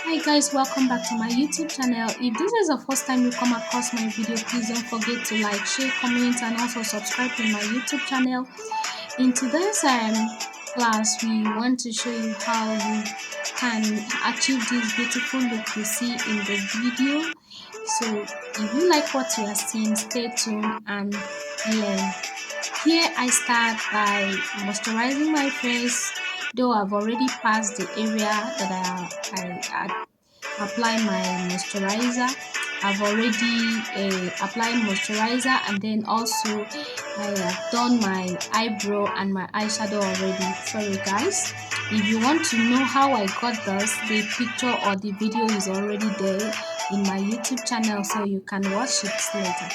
Hi guys, welcome back to my YouTube channel. If this is the first time you come across my video, please don't forget to like, share, comment and also subscribe to my YouTube channel. In today's class, we want to show you how you can achieve this beautiful look you see in the video. So if you like what you are seeing, stay tuned and learn. Here I start by moisturizing my face, though I've already passed the area that I apply my moisturizer. I've already applied moisturizer, and then also I have done my eyebrow and my eyeshadow already. Sorry guys, if you want to know how I got this, the picture or the video is already there in my YouTube channel, so you can watch it later.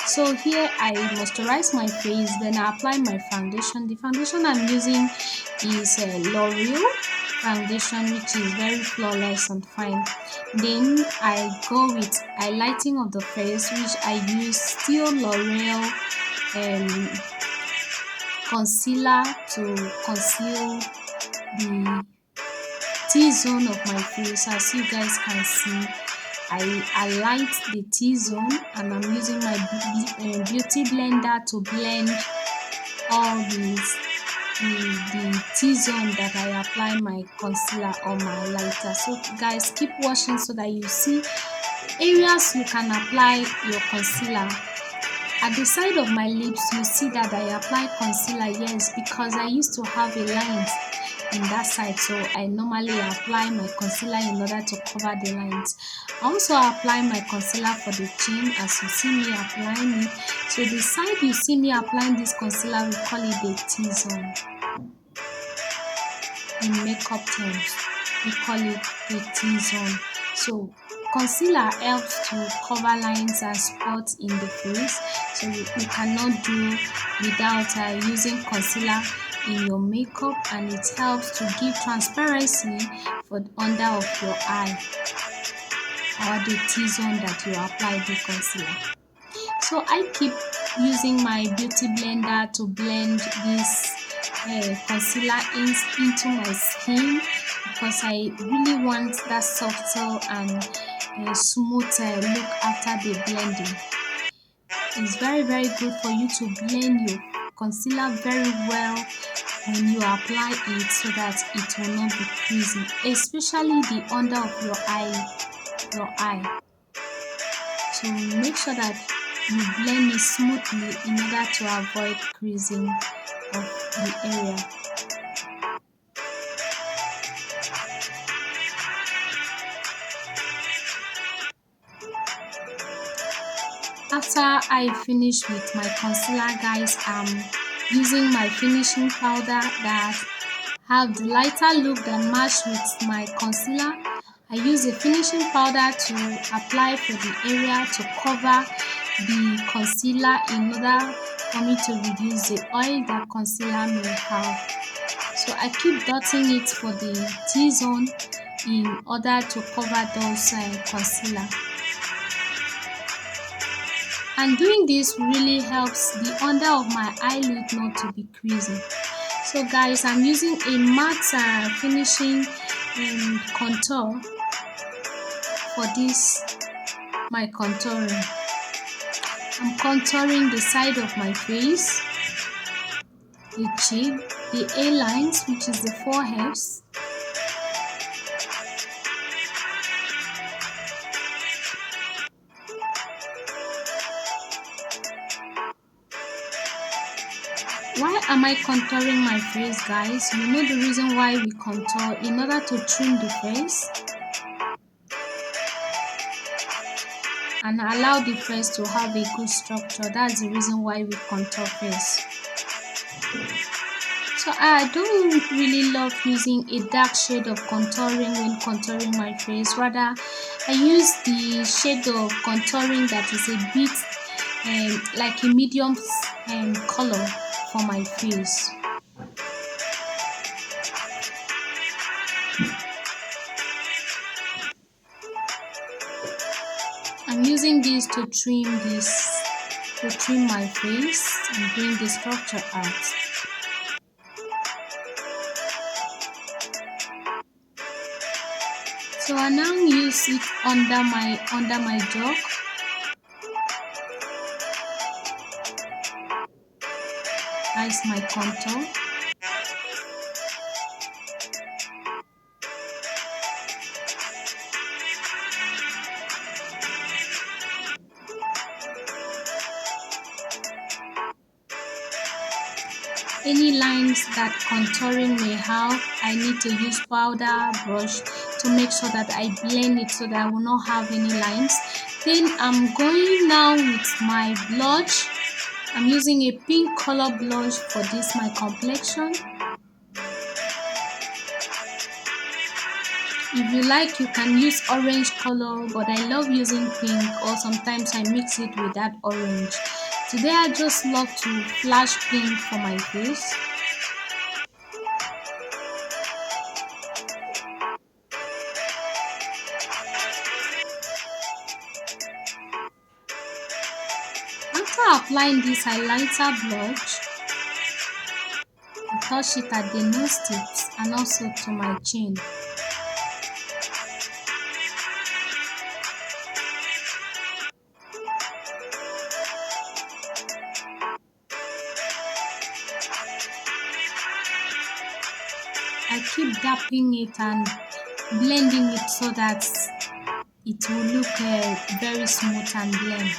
So here I moisturize my face, then I apply my foundation. The foundation I'm using is L'Oreal foundation, which is very flawless and fine. Then I go with highlighting of the face, which I use still L'Oreal concealer to conceal the T-zone of my face. As you guys can see, I highlight the T-zone and I'm using my beauty blender to blend all the T-zone that I apply my concealer or my highlighter. So guys, keep watching so that you see areas you can apply your concealer. At the side of my lips, you see that I apply concealer, yes, because I used to have a line in that side, so I normally apply my concealer in order to cover the lines. I also apply my concealer for the chin, as you see me applying it. So the side you see me applying this concealer, we call it the T-zone. In makeup terms, we call it the T-zone. So concealer helps to cover lines and spots in the face, so you cannot do without using concealer in your makeup, and it helps to give transparency for the under of your eye or the T-zone that you apply the concealer. So I keep using my beauty blender to blend this concealer into my skin, because I really want that subtle and smooth look after the blending. It's very good for you to blend your concealer very well when you apply it, so that it will not be creasy, especially the under of your eye. So make sure that you blend it smoothly in order to avoid creasing of the area. After I finish with my concealer, guys, I'm using my finishing powder that have the lighter look that match with my concealer. I use a finishing powder to apply for the area to cover the concealer in order for me to reduce the oil that concealer may have. So I keep dotting it for the T-zone in order to cover those concealer. And doing this really helps the under of my eyelid not to be creasy. So guys, I'm using a matte finishing contour for this my contouring. I'm contouring the side of my face, the cheek, the A-lines, which is the foreheads, why am I contouring my face, guys? You know the reason why we contour: in order to trim the face and allow the face to have a good structure. That's the reason why we contour face. So I don't really love using a dark shade of contouring when contouring my face. Rather, I use the shade of contouring that is a bit like a medium color for my face. I'm using this to trim my face and bring the structure out. So I now use it under my jaw. That's my contour. Any lines that contouring may have, I need to use powder brush to make sure that I blend it so that I will not have any lines. Then I'm going now with my blush. I'm using a pink color blush for this my complexion. If you like, you can use orange color, but I love using pink, or sometimes I mix it with that orange. Today I just love to flash pink for my face. After applying this highlighter blush, I touch it at the nose tips and also to my chin. I keep dapping it and blending it so that it will look very smooth and blend.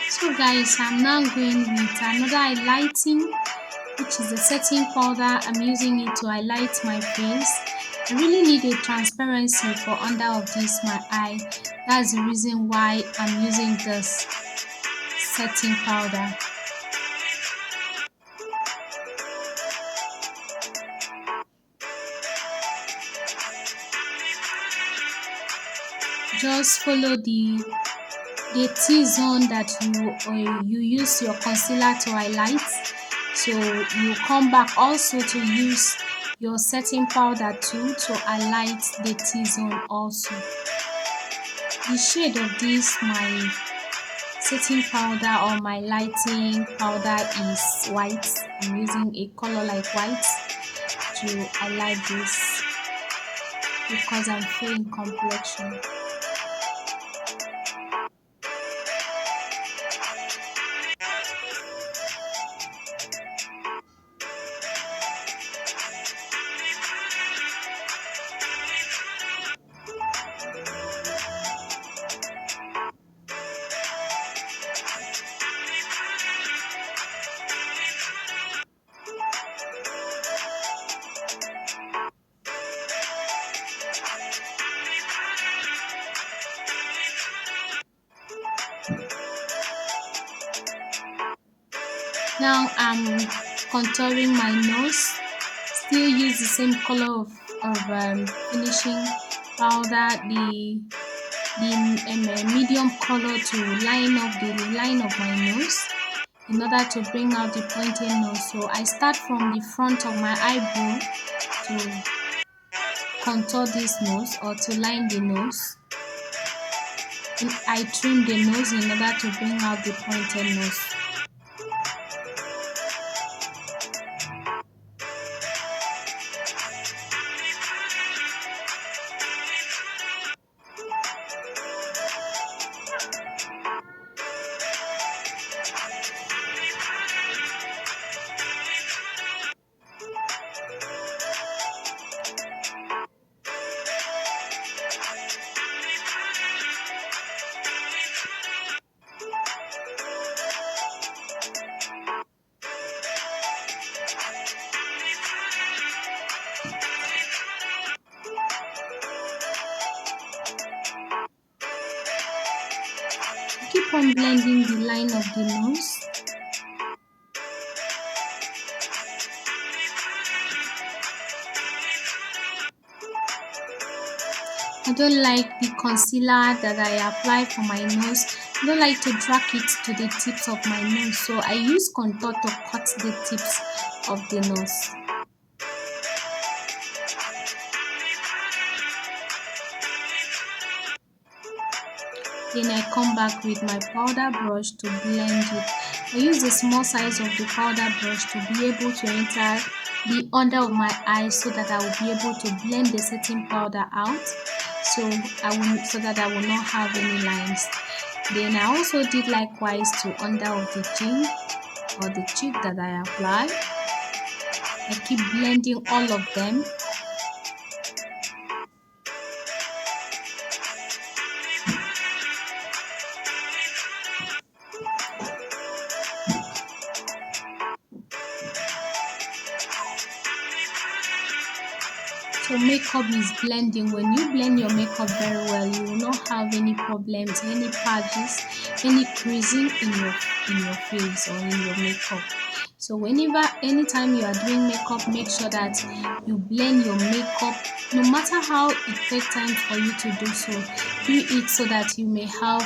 So guys, I'm now going with another highlighting, which is a setting powder. I'm using it to highlight my face. I really need a transparency for under of this my eye. That's the reason why I'm using this setting powder. Just follow the T-zone that you use your concealer to highlight. So you come back also to use your setting powder too to highlight the T-zone also. The shade of this my setting powder or my lighting powder is white. I'm using a color like white to highlight this because I'm fair in complexion. Now I'm contouring my nose. Still use the same color of finishing powder, the medium color to line up the line of my nose in order to bring out the pointed nose. So I start from the front of my eyebrow to contour this nose or to line the nose. And I trim the nose in order to bring out the pointed nose. Keep on blending the line of the nose. I don't like the concealer that I apply for my nose. I don't like to drag it to the tips of my nose, so I use contour to cut the tips of the nose. Then I come back with my powder brush to blend it. I use the small size of the powder brush to be able to enter the under of my eyes so that I will be able to blend the setting powder out, so that I will not have any lines. Then I also did likewise to under of the chin or the cheek that I apply. I keep blending all of them. So makeup is blending. When you blend your makeup very well, you will not have any problems, any patches, any creasing in your face or in your makeup. So anytime you are doing makeup, make sure that you blend your makeup. No matter how it takes time for you to do so, do it so that you may have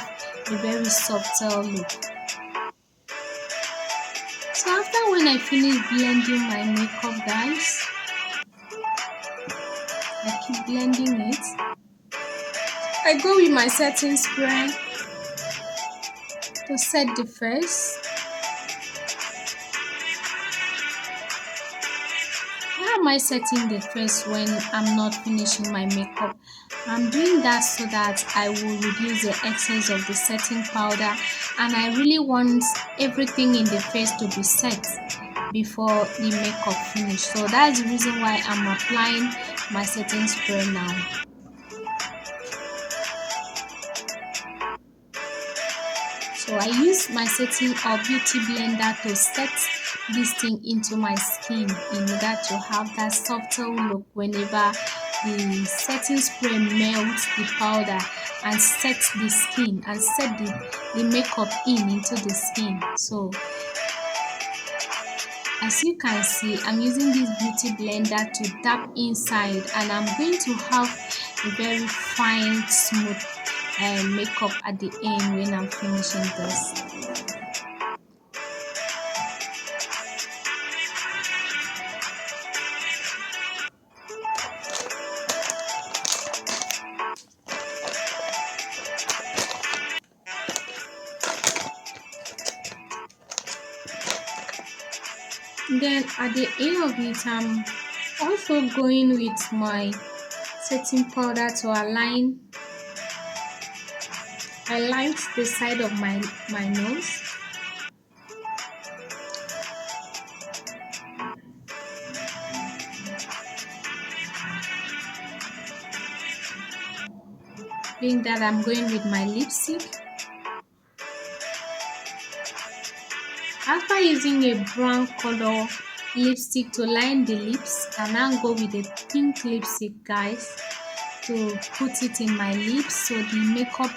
a very subtle look. So after when I finish blending my makeup, guys, I keep blending it. I go with my setting spray to set the face. Why am I setting the face when I'm not finishing my makeup? I'm doing that so that I will reduce the excess of the setting powder, and I really want everything in the face to be set before the makeup finish. So that's the reason why I'm applying my setting spray now. So I use my setting or beauty blender to set this thing into my skin in order to have that subtle look whenever the setting spray melts the powder and sets the skin and set the makeup into the skin. So as you can see, I'm using this beauty blender to dab inside, and I'm going to have a very fine, smooth makeup at the end when I'm finishing this. Then at the end of it, I'm also going with my setting powder to align. I light the side of my nose. Being that I'm going with my lipstick. After using a brown color lipstick to line the lips, I now go with a pink lipstick, guys, to put it in my lips. So the makeup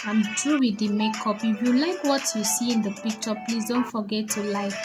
I'm through with the makeup. If you like what you see in the picture, please don't forget to like.